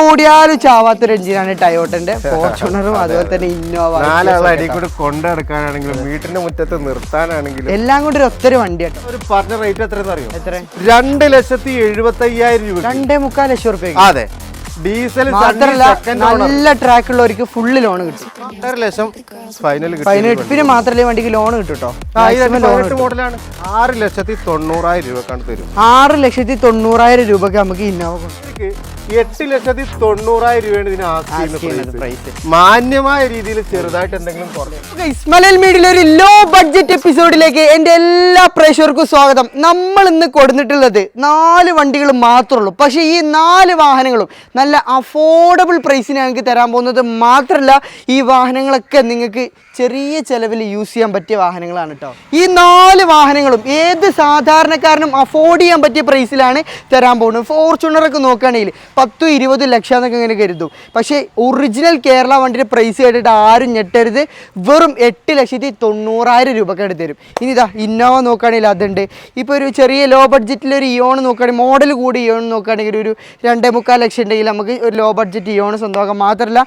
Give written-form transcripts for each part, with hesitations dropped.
ഓടിയാലും ചാവാത്തൊരു എഞ്ചിനാണ് ടയോട്ടന്റെ. ഫോർച്യൂണറും അതുപോലെ തന്നെ ഇന്നോവ, അടി കൂടെ കൊണ്ടെടുക്കാനാണെങ്കിലും വീട്ടിന്റെ മുറ്റത്ത് നിർത്താനാണെങ്കിലും എല്ലാം കൂടി ഒരു ഒത്തൊരു വണ്ടിയാണ്. ഒരു പറഞ്ഞ റേറ്റ് എത്രയെന്ന് അറിയോ? എത്ര? 2,70,500 രൂപ. 2,45 ലക്ഷം രൂപ. അതെ, ഡീസൽ മാത്രല്ല നല്ല ട്രാക്ക് ഉള്ളവർക്ക് ഫുള്ള് ലോൺ കിട്ടും. 1.5 ലക്ഷം ഫൈനൽ പിന്നെ മാത്രമല്ലേ വണ്ടിക്ക് ലോൺ കിട്ടും കേട്ടോ. മോഡലാണ്. 6,90,000 രൂപക്കാണ് തരും. 6,90,000 രൂപക്ക് നമുക്ക് ഇന്നോവ കൊടുക്കും. 8,90,000 രൂപയാണ് ഇതിന് പ്രൈസ്. മാന്യമായ രീതിയിൽ ചെറുതായിട്ട് എന്തെങ്കിലും കുറഞ്ഞു. മലയാളം മീഡിയയിലെ ഒരു ലോ ബഡ്ജറ്റ് എപ്പിസോഡിലേക്ക് എന്റെ എല്ലാ പ്രേക്ഷകർക്കും സ്വാഗതം. നമ്മൾ ഇന്ന് കൊടുത്തിട്ടുള്ളത് 4 വണ്ടികൾ മാത്രമേ ഉള്ളൂ. പക്ഷേ ഈ 4 വാഹനങ്ങളും നല്ല അഫോർഡബിൾ പ്രൈസിന് ഞങ്ങൾക്ക് തരാൻ പോകുന്നത് മാത്രമല്ല, ഈ വാഹനങ്ങളൊക്കെ നിങ്ങൾക്ക് ചെറിയ ചെലവിൽ യൂസ് ചെയ്യാൻ പറ്റിയ വാഹനങ്ങളാണ് കേട്ടോ. ഈ 4 വാഹനങ്ങളും ഏത് സാധാരണക്കാരനും അഫോർഡ് ചെയ്യാൻ പറ്റിയ പ്രൈസിലാണ് തരാൻ പോകുന്നത്. ഫോർച്യൂണറൊക്കെ നോക്കുകയാണെങ്കിൽ 10-20 ലക്ഷം എന്നൊക്കെ ഇങ്ങനെ കരുതും. പക്ഷേ ഒറിജിനൽ കേരള വണ്ടിയുടെ പ്രൈസ് കേട്ടിട്ട് ആരും ഞെട്ടരുത്. വെറും 8,90,000 രൂപക്കായിട്ട് തരും. ഇനി ഇതാ ഇന്നോവ നോക്കുകയാണെങ്കിൽ അതുണ്ട്. ഇപ്പോൾ ഒരു ചെറിയ ലോ ബഡ്ജറ്റിലൊരു ഇയോൺ നോക്കുകയാണെങ്കിൽ, മോഡൽ കൂടി ഇയോൺ നോക്കുകയാണെങ്കിൽ ഒരു 2.25 ലക്ഷം ഉണ്ടെങ്കിൽ നമുക്ക് ഒരു ലോ ബഡ്ജറ്റ് ഇയോൺ സ്വന്തമാക്കാം. മാത്രമല്ല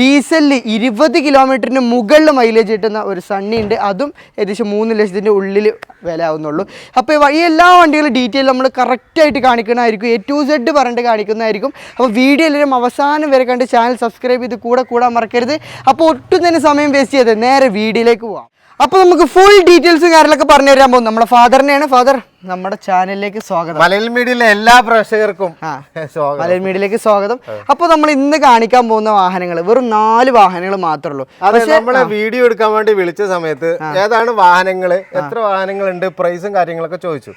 ഡീസലിൽ 20 കിലോമീറ്ററിന് മുകളിൽ മൈലേജ് കിട്ടുന്ന ഒരു സണ്ണി ഉണ്ട്. അതും ഏകദേശം 3 ലക്ഷത്തിൻ്റെ ഉള്ളിൽ വില ആവുന്നുള്ളൂ. അപ്പോൾ ഈ എല്ലാ വണ്ടികളും ഡീറ്റെയിൽ നമ്മൾ കറക്റ്റായിട്ട് കാണിക്കുന്നതായിരിക്കും. A to Z പറഞ്ഞിട്ട് കാണിക്കുന്നതായിരിക്കും. അപ്പോൾ വീഡിയോ എല്ലാവരും അവസാനം വരെ കണ്ട് ചാനൽ സബ്സ്ക്രൈബ് ചെയ്ത് കൂടാൻ മറക്കരുത്. അപ്പോൾ ഒട്ടും തന്നെ സമയം വേസ്റ്റ് ചെയ്ത് നേരെ വീഡിയോയിലേക്ക് പോവാം. അപ്പോൾ നമുക്ക് ഫുൾ ഡീറ്റെയിൽസും കാര്യങ്ങളൊക്കെ പറഞ്ഞു തരാൻ പോകും നമ്മളെ ഫാദറിനെയാണ്. ഫാദർ, നമ്മുടെ ചാനലിലേക്ക് സ്വാഗതം. മലയാളം മീഡിയയിലെ എല്ലാ പ്രേക്ഷകർക്കും മലയാളം മീഡിയയിലേക്ക് സ്വാഗതം. അപ്പോൾ നമ്മൾ ഇന്ന് കാണിക്കാൻ പോകുന്ന വാഹനങ്ങൾ വെറും 4 വാഹനങ്ങൾ മാത്രമേ ഉള്ളൂ. അതെ, നമ്മളെ വീഡിയോ എടുക്കാൻ വേണ്ടി വിളിച്ച സമയത്ത് ഏതാണ് വാഹനങ്ങള്, എത്ര വാഹനങ്ങളുണ്ട്, പ്രൈസും കാര്യങ്ങളൊക്കെ ചോദിച്ചു.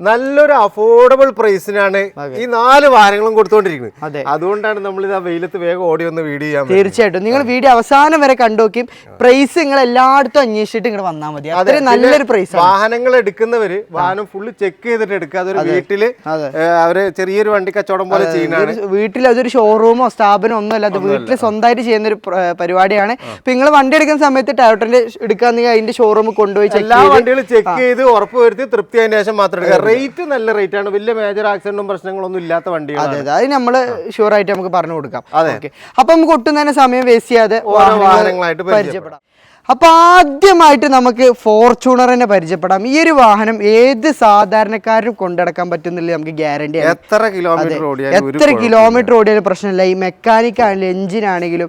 നല്ലൊരു അഫോർഡബിൾ പ്രൈസിനാണ് ഈ 4 വാഹനങ്ങളും കൊടുത്തുകൊണ്ടിരിക്കുന്നത്. അതുകൊണ്ടാണ് നമ്മൾ ഇത് ആ വെയിലത്ത് വേഗം ഓടി വന്ന് വീഡിയോ ചെയ്യാൻ. തീർച്ചയായിട്ടും നിങ്ങൾ വീഡിയോ അവസാനം വരെ കണ്ടുനോക്കും. പ്രൈസ് നിങ്ങൾ എല്ലായിടത്തും അന്വേഷിച്ചിട്ട് ഇങ്ങോട്ട് വന്നാൽ മതി. അത്രയും നല്ലൊരു പ്രൈസ്. വാഹനങ്ങൾ എടുക്കുന്നവര് വാഹനം ഫുള്ള് ചെക്ക് ചെയ്തിട്ട് എടുക്കുക. അതൊരു വീട്ടില് അവര് ചെറിയൊരു വണ്ടി കച്ചവടം പോലെ ചെയ്യുന്നതാണ്. വീട്ടിൽ അതൊരു ഷോറൂമോ സ്ഥാപനമോ ഒന്നും അല്ല, അത് വീട്ടിൽ സ്വന്തമായിട്ട് ചെയ്യുന്ന ഒരു പരിപാടിയാണ്. ഇപ്പൊ നിങ്ങൾ വണ്ടി എടുക്കുന്ന സമയത്ത് ടയോട്ടന്റെ എടുക്കാന്നെങ്കിൽ അതിന്റെ ഷോറൂമിൽ കൊണ്ടുപോയി എല്ലാ വണ്ടികളും ചെക്ക് ചെയ്ത് ഉറപ്പ് വരുത്തി തൃപ്തി ആയതിനു ശേഷം മാത്രം എടുക്കുക. റേറ്റ് നല്ല റേറ്റ് ആണ്. വലിയ മേജർ ആക്സിഡന്റും പ്രശ്നങ്ങളൊന്നും ഇല്ലാത്ത വണ്ടിയാണ്. അതെ, അത് നമ്മള് ഷുവർ ആയിട്ട് നമുക്ക് പറഞ്ഞു കൊടുക്കാം. അപ്പൊ നമുക്ക് ഒട്ടും തന്നെ സമയം വേസ്റ്റ് ചെയ്യാതെ വാഹനങ്ങളായിട്ട് പരിചയപ്പെടാം. അപ്പോൾ ആദ്യമായിട്ട് നമുക്ക് ഫോർച്യൂണറിനെ പരിചയപ്പെടാം. ഈ ഒരു വാഹനം ഏത് സാധാരണക്കാരനും കൊണ്ടടക്കാൻ പറ്റുന്നില്ല, നമുക്ക് ഗ്യാരണ്ടി. എത്ര കിലോമീറ്റർ ഓടിയാലും പ്രശ്നമില്ല. ഈ മെക്കാനിക് ആണെങ്കിലും എഞ്ചിൻ ആണെങ്കിലും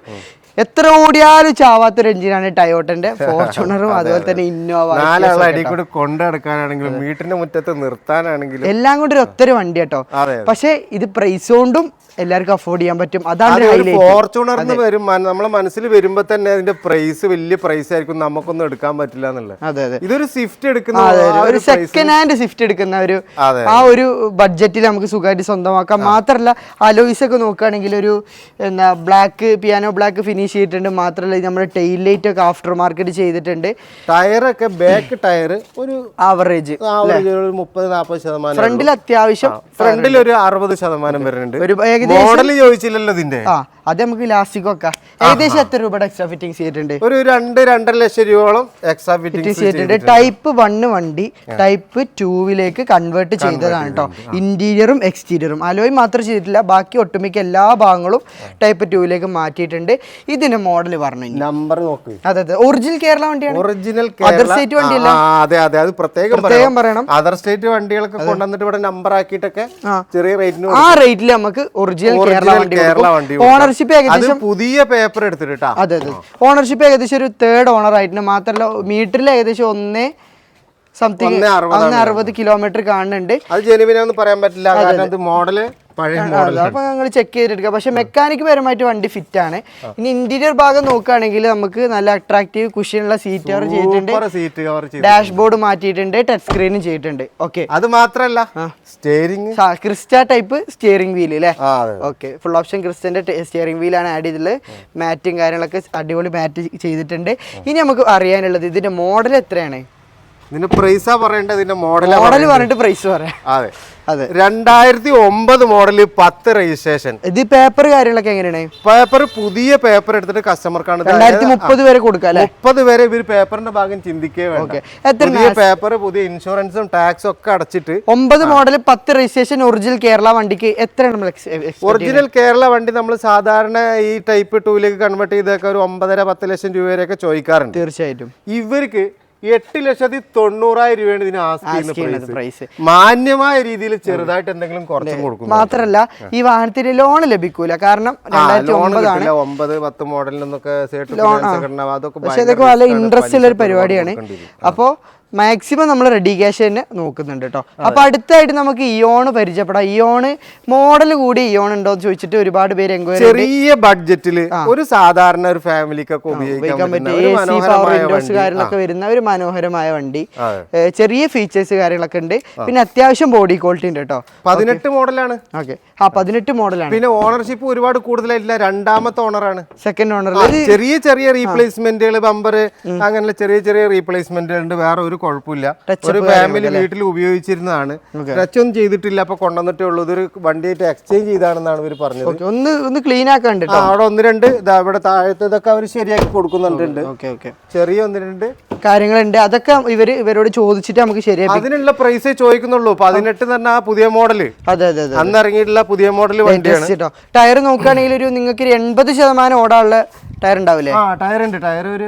എത്ര ഓടിയാലും ചാവാത്തൊരു എഞ്ചിനാണ് ടയോട്ടന്റെ. ഫോർച്യൂണറും അതുപോലെ തന്നെ ഇന്നോവ, അടി കൂടെ കൊണ്ടെടുക്കാനാണെങ്കിലും വീട്ടിന്റെ മുറ്റത്ത് നിർത്താനാണെങ്കിലും എല്ലാം കൂടി ഒരു ഒത്തൊരു വണ്ടി കേട്ടോ. പക്ഷെ ഇത് പ്രൈസ് കൊണ്ടും എല്ലാവർക്കും അഫോർഡ് ചെയ്യാൻ പറ്റും. അതാണ് ഫോർച്യൂണർ വരും നമ്മളെ മനസ്സിൽ വരുമ്പോ തന്നെ അതിന്റെ പ്രൈസ് വലിയ പ്രൈസ് ആയിരിക്കും, നമുക്കൊന്നും എടുക്കാൻ പറ്റില്ല എന്നുള്ളത്. ഇതൊരു സ്വിഫ്റ്റ് എടുക്കുന്ന ഒരു സെക്കൻഡ് ഹാൻഡ് സ്വിഫ്റ്റ് എടുക്കുന്ന ഒരു ആ ഒരു ബഡ്ജറ്റിൽ നമുക്ക് സുഖമായിട്ട് സ്വന്തമാക്കാം. മാത്രമല്ല അലോയ്സ് ഒക്കെ നോക്കുകയാണെങ്കിൽ ഒരു ബ്ലാക്ക് പിയാനോ ബ്ലാക്ക് ഫിനിഷ് ചെയ്തിട്ടുണ്ട്. മാത്രമല്ല നമ്മുടെ ടെയിൽ ലൈറ്റ് ഒക്കെ ആഫ്റ്റർ മാർക്കറ്റ് ചെയ്തിട്ടുണ്ട്. ടയറൊക്കെ ബാക്ക് ടയർ ഒരു ആവറേജ് 30-40%. ഫ്രണ്ടിൽ അത്യാവശ്യം ഫ്രണ്ടിൽ ഒരു 60% വരുന്നുണ്ട്. മോഡൽ ചോദിച്ചില്ലല്ലോ ഇതിന്റെ. അത് നമുക്ക് ലാസ്റ്റിക് വെക്കാം. ഏകദേശം എത്ര രൂപയുടെ എക്സ്ട്രാ ഫിറ്റിംഗ് ചെയ്തിട്ടുണ്ട്? ഒരു 2-2.5 ലക്ഷം രൂപയോളം എക്സ്ട്രാ ഫിറ്റിംഗ് ചെയ്തിട്ടുണ്ട്. ടൈപ്പ് 1 വണ്ടി ടൈപ്പ് 2 കൺവേർട്ട് ചെയ്തതാണ് കേട്ടോ. ഇന്റീരിയറും എക്സ്റ്റീരിയറും അലോയ് മാത്രം ചെയ്തിട്ടില്ല, ബാക്കി ഒട്ടുമിക്ക എല്ലാ ഭാഗങ്ങളും ടൈപ്പ് 2 മാറ്റിയിട്ടുണ്ട്. ഇതിന് മോഡൽ പറഞ്ഞു നമ്പർ നോക്ക്. അതെ, ഒറിജിനൽ കേരള വണ്ടിയാണ്. ഒറിജിനൽ അതർ സ്റ്റേറ്റ് വണ്ടിയല്ല. അതെ, അത് പ്രത്യേകം പറയണം. അതർ സ്റ്റേറ്റ് വണ്ടികളൊക്കെ കൊണ്ടുവന്നിട്ട് ഇവിടെ നമ്പർ ആക്കിയിട്ടൊക്കെ ചെറിയ റേറ്റിന് ആ റേറ്റിൽ നമുക്ക് ഒറിജിനൽ കേരള വണ്ടി. ഓണർഷിപ്പ് ഏകദേശം പുതിയ പേപ്പർ എടുത്തിട്ടാ. അതെ, ഓണർഷിപ്പ് ഏകദേശം ഒരു 3rd ഓണർ ആയിട്ട്. മാത്രമല്ല മീറ്ററിൽ ഏകദേശം 160 കിലോമീറ്റർ കാണുന്നുണ്ട്. അത് ജെനുവിനാന്ന് പറയാൻ പറ്റില്ല, കാരണം അത് മോഡല് അപ്പൊ ഞങ്ങൾ ചെക്ക് ചെയ്തെടുക്കുക. പക്ഷെ മെക്കാനിക് പരമായിട്ട് വണ്ടി ഫിറ്റ് ആണ്. ഇനി ഇന്റീരിയർ ഭാഗം നോക്കുകയാണെങ്കിൽ നമുക്ക് നല്ല അട്രാക്റ്റീവ് കുഷ്യനുള്ള സീറ്റ് കവർ ചെയ്തിട്ടുണ്ട്, ഡാഷ്ബോർഡ് മാറ്റിയിട്ടുണ്ട്, ടച്ച് സ്ക്രീനും ചെയ്തിട്ടുണ്ട്. ഓക്കെ, അത് മാത്രല്ല steering Crysta type steering wheel അല്ലേ? ഓക്കെ, ഫുൾ ഓപ്ഷൻ ക്രിസ്റ്റന്റെ സ്റ്റിയറിംഗ് വീലാണ് ആഡ് ചെയ്തിട്ടുള്ളത്. മാറ്റും കാര്യങ്ങളൊക്കെ അടിപൊളി മാറ്റ് ചെയ്തിട്ടുണ്ട്. ഇനി നമുക്ക് അറിയാനുള്ളത് ഇതിന്റെ മോഡൽ എത്രയാണ്? ഇതിന്റെ പ്രൈസാ പറയേണ്ടത്, ഇതിന്റെ മോഡൽ പറഞ്ഞിട്ട് പ്രൈസ് പറയാം. അതെ അതെ 2009 മോഡല് 10 രജിസ്ട്രേഷൻ. ഇത് പേപ്പർ കാര്യങ്ങളൊക്കെ എങ്ങനെയാണ്? പേപ്പർ പുതിയ പേപ്പർ എടുത്തിട്ട് കസ്റ്റമർക്കാണ് 2030 വരെ കൊടുക്കാം. 30 വരെ ഇവർ പേപ്പറിന്റെ ഭാഗം ചിന്തിക്കേ വേണ്ട. പുതിയ പേപ്പർ, പുതിയ ഇൻഷുറൻസും ടാക്സും ഒക്കെ അടച്ചിട്ട് 9 മോഡൽ 10 രജിസ്ട്രേഷൻ ഒറിജിനൽ കേരള വണ്ടിക്ക് എത്രയാണ് നമ്മൾ ഒറിജിനൽ കേരള വണ്ടി നമ്മൾ സാധാരണ ഈ ടൈപ്പ് 2ലേക്ക് കൺവേർട്ട് ചെയ്തൊക്കെ ഒരു 9.5-10 ലക്ഷം രൂപ വരെയൊക്കെ ചോദിക്കാറുണ്ട്. തീർച്ചയായിട്ടും ഇവർക്ക് 8,90,000 രൂപയാണ് ഇതിന് ആസ്കിയുന്നത് പ്രൈസ്. മാന്യമായ രീതിയിൽ ചെറുതായിട്ട് എന്തെങ്കിലും കുറച്ചും കൊടുക്കും. മാത്രല്ല ഈ വാഹനത്തിന് ലോൺ ലഭിക്കൂല, കാരണം 2009 9-10 മോഡലിനൊക്കെ അതൊക്കെ പക്ഷെ അതൊക്കെ വളരെ ഇൻട്രസ്റ്റ് ഉള്ള ഒരു പരിപാടിയാണ്. അപ്പോ മാക്സിമം നമ്മൾ റെഡി ക്യാഷ് തന്നെ നോക്കുന്നുണ്ട് കേട്ടോ. അപ്പൊ അടുത്തായിട്ട് നമുക്ക് ഇയോണ് പരിചയപ്പെടാം. ഇയോണ് മോഡൽ കൂടി ഇയോൺ ഉണ്ടോ എന്ന് ചോദിച്ചിട്ട് ഒരുപാട് പേര് എൻക്വയറി. ചെറിയ ബഡ്ജറ്റിൽ ഒരു സാധാരണ ഒരു ഫാമിലിക്കൊക്കെ ഉപയോഗിക്കാൻ പറ്റിയ കാര്യങ്ങളൊക്കെ വരുന്ന ഒരു മനോഹരമായ വണ്ടി. ചെറിയ ഫീച്ചേഴ്സ് കാര്യങ്ങളൊക്കെ ഉണ്ട്, പിന്നെ അത്യാവശ്യം ബോഡി ക്വാളിറ്റി ഉണ്ട് കേട്ടോ. 18 മോഡലാണ്. ഓക്കെ 18 മോഡലാണ്. പിന്നെ ഓണർഷിപ്പ് ഒരുപാട് കൂടുതലായിട്ടില്ല, രണ്ടാമത്തെ ഓണറാണ്. Second owner. ചെറിയ ചെറിയ റീപ്ലേസ്മെന്റുകൾ, ബമ്പർ അങ്ങനെ ചെറിയ ചെറിയ റീപ്ലേസ്മെന്റുകൾ ഉണ്ട്. വേറെ ഒരു കുഴപ്പമില്ല. ഒരു ഫാമിലി വീട്ടിൽ ഉപയോഗിച്ചിരുന്നതാണ്, ടച്ച് ഒന്നും ചെയ്തിട്ടില്ല. അപ്പൊ കൊണ്ടുവന്നിട്ടേ ഉള്ളൂ. ഇതൊരു വണ്ടിയായിട്ട് എക്സ്ചേഞ്ച് ചെയ്താണെന്നാണ് ഇവർ പറഞ്ഞത്. ഒന്ന് ക്ലീൻ ആക്കാണ്ട് അവിടെ 1-2 ഇവിടെ താഴത്തെ ഇതൊക്കെ അവർ ശരിയാക്കി കൊടുക്കുന്നുണ്ട്. ചെറിയ 1-2 കാര്യങ്ങളുണ്ട്, അതൊക്കെ ഇവരോട് ചോദിച്ചിട്ട് നമുക്ക് ശരിയാക്കി. അതിനുള്ള പ്രൈസേ ചോദിക്കുന്നുള്ളൂ. 18 തന്നെ ആ പുതിയ മോഡല്. അതെ അതെ അന്ന് ഇറങ്ങിയിട്ടുള്ള പുതിയ മോഡൽ വണ്ടിയാണ്. ടയർ നോക്കുകയാണെങ്കിൽ ഒരു നിങ്ങൾക്ക് 80% ഓടാനുള്ള ടയർ ഉണ്ടാവില്ലേ? ടയർ ഉണ്ട്. ടയർ ഒരു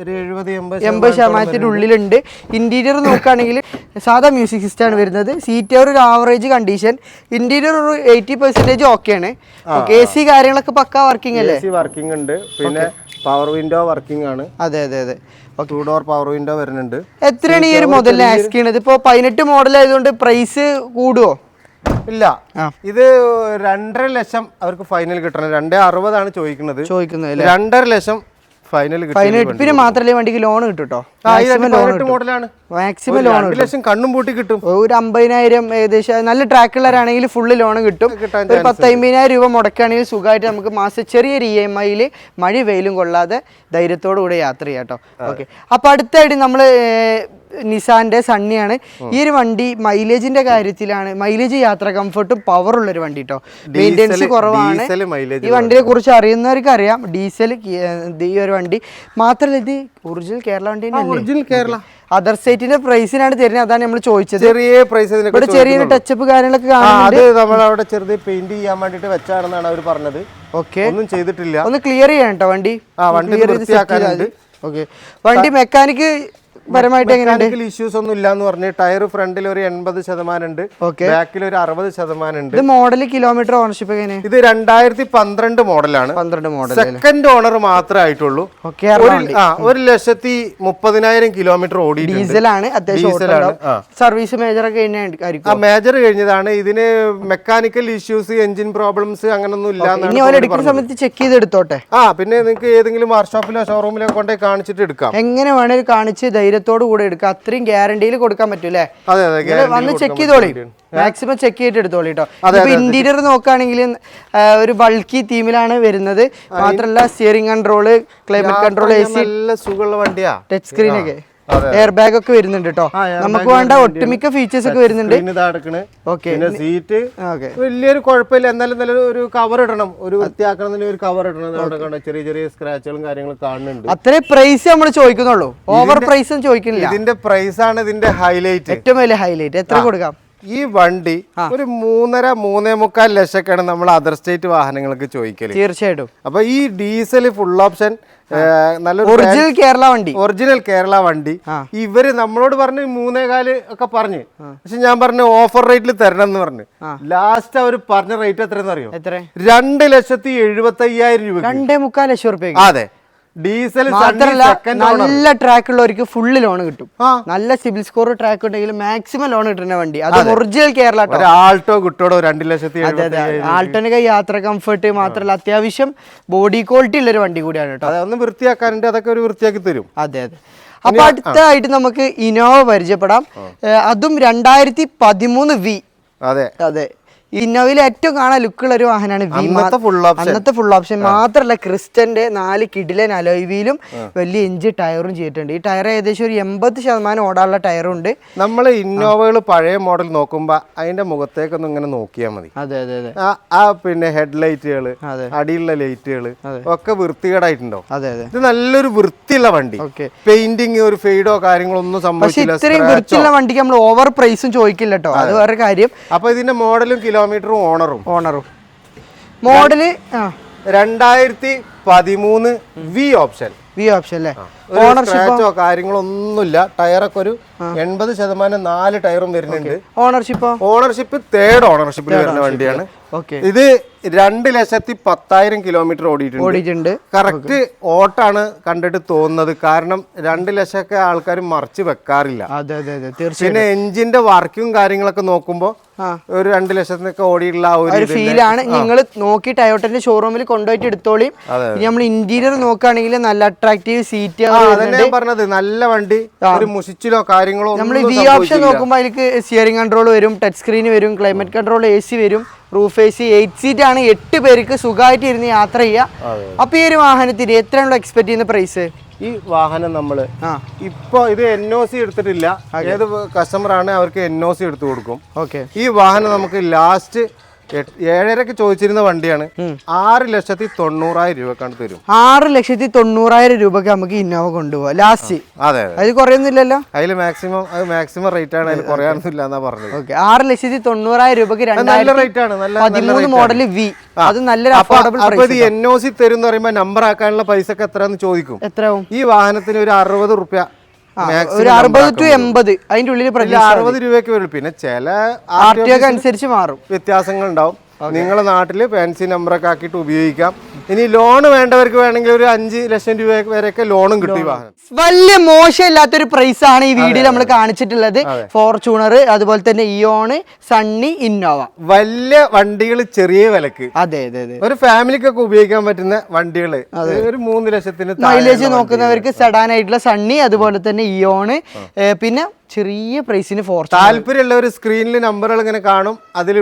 80% ഉള്ളിലുണ്ട്. ഇന്റീരിയർ നോക്കുകയാണെങ്കിൽ സാധാ മ്യൂസിക് സിസ്റ്റം ആണ് വരുന്നത്. സീറ്റ് ഒരു ആവറേജ് കണ്ടീഷൻ, ഇന്റീരിയർ ഒരു 80% ഓക്കെയാണ്. AC കാര്യങ്ങളൊക്കെ പക്കാ വർക്കിംഗ് അല്ലേ? വർക്കിംഗ് ഉണ്ട്. പിന്നെ പവർ വിൻഡോ വർക്കിംഗ് ആണ്. അതെ അതെ അതെ 2 ഡോർ പവർ വിൻഡോ വരുന്നുണ്ട്. എത്രയാണ് ഈ ഒരു മോഡലിന് ആസ്ക് ചെയ്യുന്നത്? ഇപ്പൊ 18 മോഡൽ ആയതുകൊണ്ട് പ്രൈസ് കൂടുവോ? ഇല്ല, ഇത് 2.5 ലക്ഷം അവർക്ക് ഫൈനൽ കിട്ടണം. 2.60 ആണ് ചോദിക്കുന്നത്. 2.5 ലക്ഷം ഫൈനൽ കിട്ടും. പിന്നെ മാത്രമല്ലേ വണ്ടിക്ക് ലോൺ കിട്ടും. മോഡലാണ് മാക്സിമം ലോൺ 2 ലക്ഷം കണ്ണും പൂട്ടി കിട്ടും. ഒരു 50,000 ഏകദേശം നല്ല ട്രാക്കുള്ളവരാണെങ്കിൽ ഫുള്ള് ലോൺ കിട്ടും. ഒരു 10-50,000 രൂപ മുടക്കുകയാണെങ്കിൽ സുഖമായിട്ട് നമുക്ക് മാസം ചെറിയൊരു EMI മഴ വെയിലും കൊള്ളാതെ ധൈര്യത്തോടു കൂടെ യാത്ര ചെയ്യാം കേട്ടോ. ഓക്കെ, അപ്പൊ അടുത്തായിട്ട് നമ്മള് നിസാന്റെ സണ്ണിയാണ്. ഈ ഒരു വണ്ടി മൈലേജിന്റെ കാര്യത്തിലാണ്, മൈലേജ് യാത്ര കംഫർട്ടും പവർ ഉള്ള ഒരു വണ്ടി കേട്ടോ. മെയിൻ്റെനൻസ് കുറവാണ്. ഈ വണ്ടിയെ കുറിച്ച് അറിയുന്നവർക്ക് അറിയാം. ഡീസൽ ഈ ഒരു വണ്ടി മാത്രമല്ല, ഇത് ഒറിജിനൽ കേരള വണ്ടി തന്നെയല്ലേ? അതർ സ്റ്റേറ്റിന്റെ പ്രൈസിനാണ് തരുന്നത്. അതാണ് നമ്മൾ ചോദിച്ചത്. ചെറിയ പ്രൈസ് ഇവിടെ ചെറിയൊരു ടച്ചപ്പ് കാര്യങ്ങളൊക്കെ കാണുന്നുണ്ട്. നമ്മളവിടെ ചെറുത് പെയിന്റ് ചെയ്യാൻ വേണ്ടിട്ട് വെച്ചാണെന്നാണ് അവർ പറഞ്ഞത്. ഓക്കെ, ഒന്നും ചെയ്തിട്ടില്ല. ഒന്ന് ക്ലിയർ ചെയ്യാൻ കേട്ടോ വണ്ടി. ഓക്കെ, വണ്ടി മെക്കാനിക് പരമായിട്ട് എങ്ങനെയാണ്? ഇഷ്യൂസ് ഒന്നും ഇല്ലാന്ന് പറഞ്ഞു. ടയർ ഫ്രണ്ടിൽ ഒരു 80% ഉണ്ട്, ബാക്കിൽ ഒരു 60% ഉണ്ട്. ഇത് മോഡൽ കിലോമീറ്റർ ഓണർഷിപ്പ് എങ്ങനെ? ഇത് 2012 മോഡലാണ്. 12 മോഡൽ. സെക്കൻഡ് ഓണർ മാത്രമേ ആയിട്ടുള്ളൂ. 1,30,000 കിലോമീറ്റർ ഓടി. ഡീസലാണ്, അത്യാവശ്യം സർവീസ് മേജർ ഒക്കെ മേജർ കഴിഞ്ഞതാണ്. ഇതിന് മെക്കാനിക്കൽ ഇഷ്യൂസ്, എഞ്ചിൻ പ്രോബ്ലംസ് അങ്ങനൊന്നും ഇല്ലാന്ന് സമയത്ത് ചെക്ക് ചെയ്തെടുത്തോട്ടെ. പിന്നെ നിങ്ങൾക്ക് ഏതെങ്കിലും വർക്ക്ഷോപ്പിലോ ഷോറൂമിലോ കൊണ്ടേ കാണിച്ചിട്ട് എടുക്കാം. എങ്ങനെ വേണേലും കാണിച്ച് ധൈര്യത്തോടു കൂടെ എടുക്കാം. അത്രയും ഗ്യാരണ്ടിയിൽ കൊടുക്കാൻ പറ്റൂലേ? വന്ന് ചെക്ക് ചെയ്തോളി, മാക്സിമം ചെക്ക് ചെയ്തിട്ട് എടുത്തോളി കേട്ടോ. ഇന്റീരിയർ നോക്കുകയാണെങ്കിൽ ഒരു ബൾക്കി തീമിലാണ് വരുന്നത്. മാത്രമല്ല steering control, climate control, AC, സുഖമുള്ള വണ്ടിയാ. ടച്ച് സ്ക്രീൻ ഒക്കെ, എയർ ബാഗ് ഒക്കെ വരുന്നുണ്ട് കേട്ടോ. നമുക്ക് വേണ്ട ഒട്ടുമിക്ക ഫീച്ചേഴ്സ് ഒക്കെ വരുന്നുണ്ട്. സീറ്റ് വലിയൊരു കുഴപ്പമില്ല. എന്നാലും നല്ല ഒരു കവർ ഇടണം, ഒരു വൃത്തിയാക്കണം, ഒരു കവർ ഇടണം. അവിടെ കണ്ട ചെറിയ ചെറിയ സ്ക്രാച്ചുകളും കാര്യങ്ങളും കാണുന്നുണ്ട്. അത്രേ പ്രൈസ് നമ്മൾ ചോദിക്കുന്നുള്ളൂ, ഓവർ പ്രൈസ് ചോദിക്കുന്നില്ല. ഇതിന്റെ പ്രൈസ് ആണ് ഇതിന്റെ ഹൈലൈറ്റ്, ഏറ്റവും വലിയ ഹൈലൈറ്റ്. എത്ര കൊടുക്കാം? ഈ വണ്ടി ഒരു 3.5-3.25 ലക്ഷമൊക്കെയാണ് നമ്മൾ അതർ സ്റ്റേറ്റ് വാഹനങ്ങൾക്ക് ചോദിക്കല്. തീർച്ചയായിട്ടും. അപ്പൊ ഈ ഡീസൽ ഫുൾ ഓപ്ഷൻ നല്ല ഒറിജിനൽ കേരള വണ്ടി ഇവര് നമ്മളോട് പറഞ്ഞു 3.25 ഒക്കെ പറഞ്ഞു. പക്ഷെ ഞാൻ പറഞ്ഞു ഓഫർ റേറ്റിൽ തരണം എന്ന് പറഞ്ഞു. ലാസ്റ്റ് അവർ പറഞ്ഞ റേറ്റ് എത്രയെന്ന് അറിയോ? 2,75,000 രൂപ. 2.25 ലക്ഷം രൂപ. അതെ, ഡീസൽ. നല്ല ട്രാക്ക് ഉള്ളവർക്ക് ഫുള്ള് ലോൺ കിട്ടും. നല്ല സിബിൽ സ്കോർ ട്രാക്ക് ഉണ്ടെങ്കിൽ മാക്സിമം ലോൺ കിട്ടുന്ന വണ്ടി. അത് ഒറിജിനൽ കേരള. ആൾട്ടോ കിട്ടോടോ 2,70,000. ആൾട്ടോനൊക്കെ യാത്ര കംഫർട്ട് മാത്രമല്ല അത്യാവശ്യം ബോഡി ക്വാളിറ്റി ഉള്ള ഒരു വണ്ടി കൂടിയാണ് കേട്ടോ. അതൊന്ന് വൃത്തിയാക്കാനുണ്ട്, അതൊക്കെ ഒരു വൃത്തിയാക്കി തരും. അതെ അതെ. അപ്പൊ അടുത്തായിട്ട് നമുക്ക് ഇനോവ പരിചയപ്പെടാം. അതും 2013 V. അതെ അതെ, ഇന്നോവയിൽ ഏറ്റവും കാണാൻ ലുക്കുള്ള ഒരു വാഹനമാണ് അന്നത്തെ ഫുൾ ഓപ്ഷൻ മാത്രമല്ല ക്രിസ്റ്റന്റെ 4 കിഡിലൻ അലോയിലും വലിയ ഇഞ്ച് ടയറും ചെയ്തിട്ടുണ്ട്. ഈ ടയർ ഏകദേശം ഒരു 80% ഓടാനുള്ള ടയറും ഉണ്ട്. നമ്മൾ ഇന്നോവകൾ പഴയ മോഡൽ നോക്കുമ്പോ അതിന്റെ മുഖത്തേക്കൊന്നും ഇങ്ങനെ നോക്കിയാൽ മതി. അതെ അതെ അതെ. ആ പിന്നെ ഹെഡ് ലൈറ്റുകള്, അടിയിലുള്ള ലൈറ്റുകള് ഒക്കെ വൃത്തികേടായിട്ടുണ്ടോ? അതെ അതെ. ഇത് നല്ലൊരു വൃത്തിയുള്ള വണ്ടി. പെയിന്റിങ് ഒരു ഫെയ്ഡോ കാര്യങ്ങളൊന്നും സംഭവിച്ചില്ല. ഇത്രയും വൃത്തിയുള്ള വണ്ടിക്ക് നമ്മൾ ഓവർ പ്രൈസും ചോദിക്കില്ല കേട്ടോ, അത് വേറെ കാര്യം. അപ്പൊ ഇതിന്റെ മോഡലും കിലോമീറ്ററും ഓണറും മോഡല് 2013 വി ഓപ്ഷൻ അല്ലേ? സ്ക്രാച്ചോ കാര്യങ്ങളൊന്നുമില്ല. ടയറൊക്കെ ഒരു 80% 4 ടയറും വരുന്നുണ്ട്. ഓണർഷിപ്പ് 3rd ഓണർഷിപ്പിൽ വരുന്ന വണ്ടിയാണ്. ഇത് 2,10,000 കിലോമീറ്റർ ഓടിയിട്ടുണ്ട്. കറക്റ്റ് ഓട്ടാണ് കണ്ടിട്ട് തോന്നുന്നത്, കാരണം 2 ലക്ഷമൊക്കെ ആൾക്കാർ മറിച്ച് വെക്കാറില്ല. പിന്നെ എഞ്ചിന്റെ വർക്കും കാര്യങ്ങളൊക്കെ നോക്കുമ്പോ ഒരു 2 ലക്ഷത്തിനൊക്കെ ഓടിയുള്ള ഒരു ഫീലാണ്. നിങ്ങൾ നോക്കി ടയോട്ടന്റെ ഷോറൂമിൽ കൊണ്ടുപോയിട്ട് എടുത്തോളിയും. നമ്മൾ ഇന്റീരിയർ നോക്കുകയാണെങ്കിൽ നല്ല അട്രാക്റ്റീവ് സീറ്റ് പറഞ്ഞത്, നല്ല വണ്ടി, ഒരു മുഷിച്ചിലോ കാര്യങ്ങളോ. നമ്മൾ വി ഓപ്ഷൻ നോക്കുമ്പോൾ അതിലേക്ക് സ്റ്റിയറിംഗ് കൺട്രോൾ വരും, ടച്ച് സ്ക്രീൻ വരും, ക്ലൈമറ്റ് കൺട്രോൾ, AC വരും, റൂഫ് AC, 8 സീറ്റ് ആണ്. 8 പേർക്ക് സുഖമായിട്ട് ഇരുന്ന് യാത്ര ചെയ്യാം. അപ്പൊ ഈ ഒരു വാഹനത്തിന് എത്രയാണല്ലോ എക്സ്പെക്ട് ചെയ്യുന്ന പ്രൈസ്? ഈ വാഹനം നമ്മള് ഇപ്പൊ ഇത് NOC എടുത്തിട്ടില്ല. ഏത് കസ്റ്റമർ ആണ് അവർക്ക് NOC എടുത്തു കൊടുക്കും. ഈ വാഹനം നമുക്ക് ലാസ്റ്റ് 7.5 ചോദിച്ചിരുന്ന വണ്ടിയാണ്. 6,90,000 രൂപക്കാണ് തരും. 6,90,000 രൂപക്ക് നമുക്ക് ഇന്നോവ കൊണ്ടുപോവാം ലാസ്റ്റ്. അതെ, അതിൽ കുറയൊന്നുമില്ലല്ലോ. അതിൽ മാക്സിമം റേറ്റ് ആണ്, അതിൽ കുറയാനൊന്നുമില്ല എന്നാ പറഞ്ഞത്. 6,90,000 രൂപക്ക് 2013 മോഡൽ വി, അത് നല്ലൊരു അഫോർഡബിൾ പ്രൈസ്. NOC തരും എന്ന് പറയുമ്പോ നമ്പർ ആക്കാനുള്ള പൈസ ഒക്കെ എത്രയാന്ന് ചോദിക്കും. എത്രയാവും? ഈ വാഹനത്തിന് ഒരു 60 റുപ്യ, ഒരു 60 to 80 അതിന്റെ ഉള്ളിൽ 60 രൂപയ്ക്ക് വരും. പിന്നെ ചില അനുസരിച്ച് മാറും, വ്യത്യാസങ്ങൾ ഉണ്ടാവും. നിങ്ങളുടെ നാട്ടില് ഫാൻസി നമ്പറൊക്കെ ആക്കിയിട്ട് ഉപയോഗിക്കാം. ഇനി ലോൺ വേണ്ടവർക്ക് വേണമെങ്കിൽ ഒരു 5 ലക്ഷം രൂപ വരെയൊക്കെ ലോണും കിട്ടി. വാഹനം വലിയ മോശമില്ലാത്തൊരു പ്രൈസ് ആണ് ഈ വീഡിയോയിൽ നമ്മൾ കാണിച്ചിട്ടുള്ളത്. ഫോർച്യൂണർ, അതുപോലെ തന്നെ ഇയോണ്, സണ്ണി, ഇന്നോവ, വലിയ വണ്ടികൾ ചെറിയ വിലക്ക്. അതെ അതെ അതെ. ഒരു ഫാമിലിക്കൊക്കെ ഉപയോഗിക്കാൻ പറ്റുന്ന വണ്ടികൾ ഒരു 3 ലക്ഷത്തിന് മൈലേജ് നോക്കുന്നവർക്ക് സെഡാൻ ആയിട്ടുള്ള സണ്ണി, അതുപോലെ തന്നെ ഇയോണ്, പിന്നെ ചെറിയ പ്രൈസിന് താല്പര്യമുള്ള ഒരു സ്ക്രീനിൽ നമ്പറുകൾ ഇങ്ങനെ കാണും, അതിൽ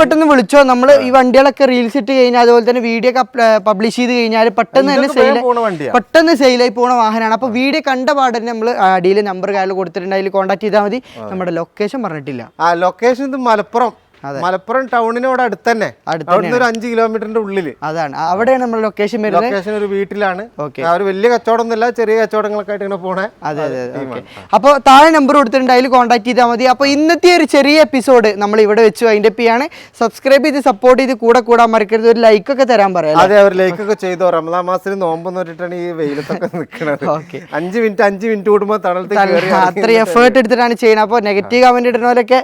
പെട്ടെന്ന് വിളിച്ചോ. നമ്മൾ ഈ വണ്ടികളൊക്കെ റീൽസ് ഇട്ട് കഴിഞ്ഞാൽ, അതുപോലെ തന്നെ വീഡിയോ പബ്ലിഷ് ചെയ്ത് കഴിഞ്ഞാൽ പെട്ടെന്ന് സെയിലായി പോണ വാഹനമാണ്. അപ്പൊ വീഡിയോ കണ്ട പാടെ നമ്മൾ അടിയിൽ നമ്പർ കാര്യം കൊടുത്തിട്ടുണ്ട്, അതിൽ കോൺടാക്ട് ചെയ്താൽ മതി. നമ്മുടെ ലൊക്കേഷൻ പറഞ്ഞിട്ടില്ല. ലൊക്കേഷൻ ഇത് മലപ്പുറം ടൗണിനോട് അടുത്ത് തന്നെ, ഒരു 5 കിലോമീറ്ററിന്റെ ഉള്ളിൽ. അതാണ് അവിടെയാണ് നമ്മൾ ലൊക്കേഷൻ വരുന്നത്. ലൊക്കേഷൻ ഒരു വീട്ടിലാണ്. ഒരു വലിയ കച്ചവടമൊന്നുമില്ല, ചെറിയ കച്ചവടങ്ങളൊക്കെ ആയിട്ട് ഇങ്ങനെ പോണേ. അതെ. അപ്പോൾ താഴെ നമ്പർ കൊടുത്തിട്ടുണ്ട്, അതിൽ കോൺടാക്ട് ചെയ്താൽ മതി. അപ്പോൾ ഇന്നത്തെ ഒരു ചെറിയ എപ്പിസോഡ് നമ്മൾ ഇവിടെ വെച്ചു അതിന്റെ ആണ്. സബ്സ്ക്രൈബ് ചെയ്ത് സപ്പോർട്ട് ചെയ്ത് കൂടാൻ മറക്കരുത്. ഒരു ലൈക്ക് ഒക്കെ തരാൻ പറയാം. അതെ, ഒരു ലൈക്ക് ഒക്കെ ചെയ്തോ. റമദാൻ മാസത്തിൽ നോമ്പ് നോറ്റിട്ടാണ് ഈ വെയിലത്തൊക്കെ നിൽക്കുന്നത്. 5 മിനിറ്റ് കൂടുമ്പോൾ തണലത്ത് അത്ര എഫേർട്ട് എടുത്തിട്ടാണ് ചെയ്യുന്നത്. അപ്പോൾ നെഗറ്റീവ് കമന്റ് ഇടുന്നവരൊക്കെ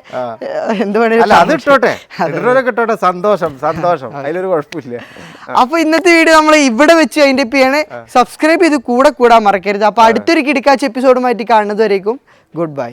എന്ത് വേണമെങ്കിലും കിട്ടോട്ടെ. സന്തോഷം, അതിലൊരു കുഴപ്പമില്ല. അപ്പൊ ഇന്നത്തെ വീഡിയോ നമ്മൾ ഇവിടെ വെച്ച് അതിന്റെ ആണ്. സബ്സ്ക്രൈബ് ചെയ്ത് കൂടാൻ മറക്കരുത്. അപ്പൊ അടുത്തൊരു കിടക്കാച്ച എപ്പിസോഡുമായിട്ട് കാണുന്നത് വരേക്കും ഗുഡ് ബൈ.